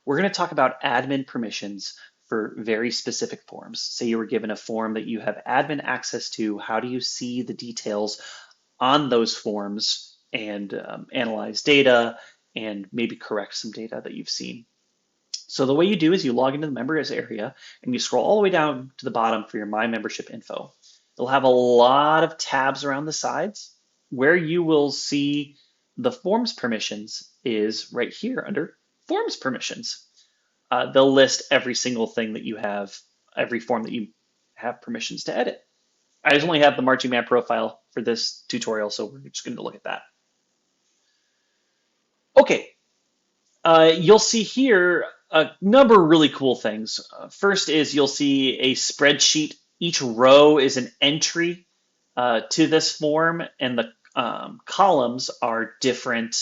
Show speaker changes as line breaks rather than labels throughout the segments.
We're going to talk about admin permissions for very specific forms. Say you were given a form that you have admin access to. How do you see the details on those forms and analyze data and maybe correct some data that you've seen? So the way you do is you log into the members area and you scroll all the way down to the bottom for your My Membership info. It'll have a lot of tabs around the sides. Where you will see the forms permissions is right here under forms permissions. They'll list every single thing that you have, every form that you have permissions to edit. I just only have the marching band profile for this tutorial, so we're just going to look at that. Okay, you'll see here a number of really cool things. First is you'll see a spreadsheet. Each row is an entry to this form, and the columns are different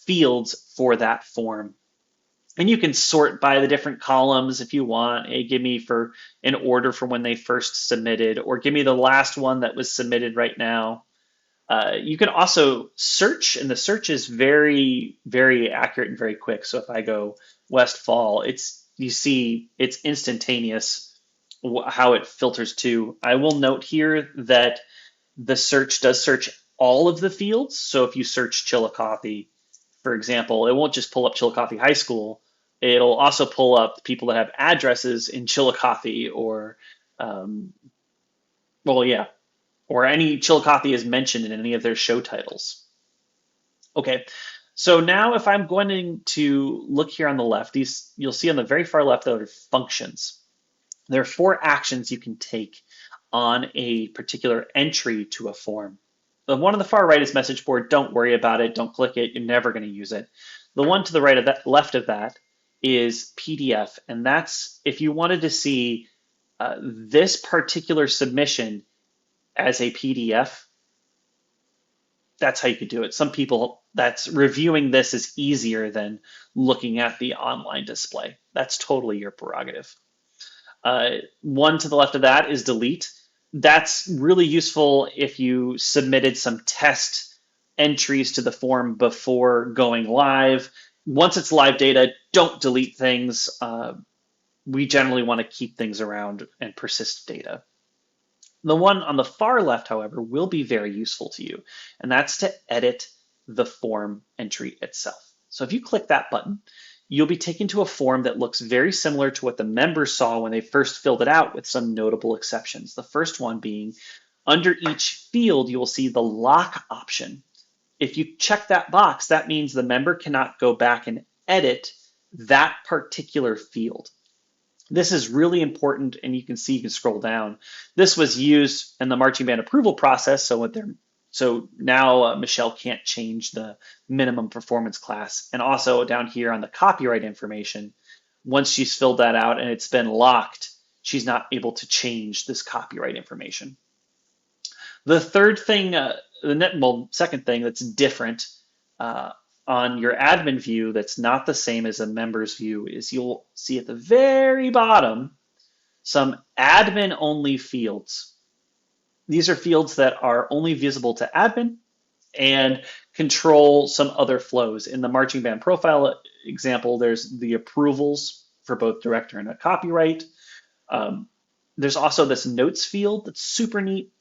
fields for that form. And you can sort by the different columns if you want. Hey, give me for an order for when they first submitted, or give me the last one that was submitted right now. You can also search, and the search is very, very accurate and very quick. So if I go Westfall, you see it's instantaneous how it filters to. I will note here that the search does search all of the fields. So if you search Chillicothe, for example, it won't just pull up Chillicothe High School. It'll also pull up people that have addresses in Chillicothe or, or any Chillicothe is mentioned in any of their show titles. Okay, so now if I'm going to look here on the left, you'll see on the very far left that are functions. There are 4 actions you can take on a particular entry to a form. The one on the far right is message board. Don't worry about it. Don't click it. You're never going to use it. The one to the right of that, left of that, is PDF, and that's if you wanted to see this particular submission as a PDF. That's how you could do it. Some people, that's reviewing this is easier than looking at the online display. That's totally your prerogative. One to the left of that is delete. That's really useful if you submitted some test entries to the form before going live. Once it's live data, don't delete things. We generally want to keep things around and persist data. The one on the far left, however, will be very useful to you, and that's to edit the form entry itself. So if you click that button, you'll be taken to a form that looks very similar to what the members saw when they first filled it out, with some notable exceptions. The first one being under each field, you will see the lock option. If you check that box, that means the member cannot go back and edit that particular field. This is really important, and you can see, scroll down. This was used in the marching band approval process, so now Michelle can't change the minimum performance class. And also down here on the copyright information, once she's filled that out and it's been locked, she's not able to change this copyright information. The third thing, second thing that's different on your admin view that's not the same as a member's view is you'll see at the very bottom some admin-only fields. These are fields that are only visible to admin and control some other flows. In the marching band profile example, there's the approvals for both director and a copyright. There's also this notes field that's super neat.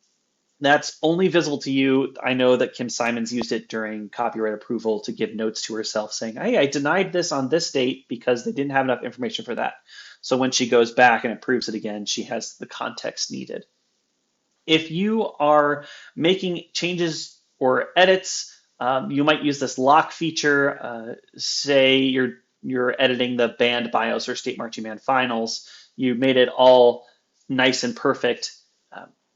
That's only visible to you. I know that Kim Simons used it during copyright approval to give notes to herself saying, hey, I denied this on this date because they didn't have enough information for that. So when she goes back and approves it again, she has the context needed. If you are making changes or edits, you might use this lock feature. Say you're editing the band bios or state marching band finals. You made it all nice and perfect.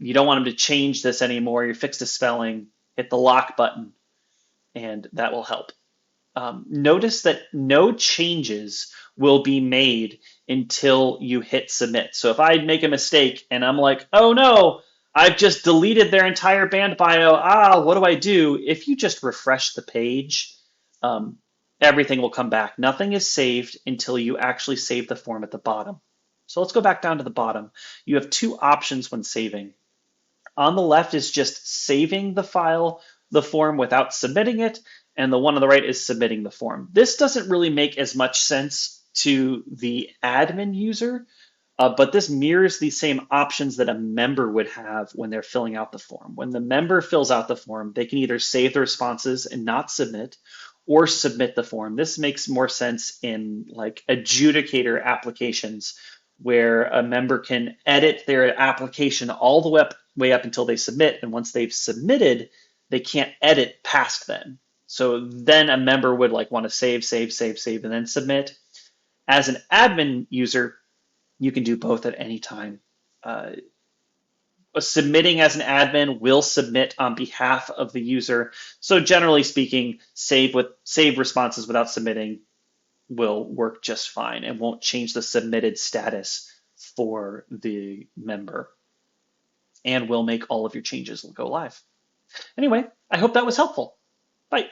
You don't want them to change this anymore. You fixed a spelling, hit the lock button, and that will help. Notice that no changes will be made until you hit submit. So if I make a mistake and I'm like, oh no, I've just deleted their entire band bio. What do I do? If you just refresh the page, everything will come back. Nothing is saved until you actually save the form at the bottom. So let's go back down to the bottom. You have 2 options when saving. On the left is just saving the file, the form, without submitting it, and the one on the right is submitting the form. This doesn't really make as much sense to the admin user, but this mirrors the same options that a member would have when they're filling out the form. When the member fills out the form, they can either save the responses and not submit or submit the form. This makes more sense in like adjudicator applications where a member can edit their application all the way up until they submit. And once they've submitted, they can't edit past then. So then a member would like want to save, and then submit. As an admin user, you can do both at any time. Uh, Submitting as an admin will submit on behalf of the user. So generally speaking, save responses without submitting will work just fine and won't change the submitted status for the member and will make all of your changes go live. Anyway, I hope that was helpful. Bye.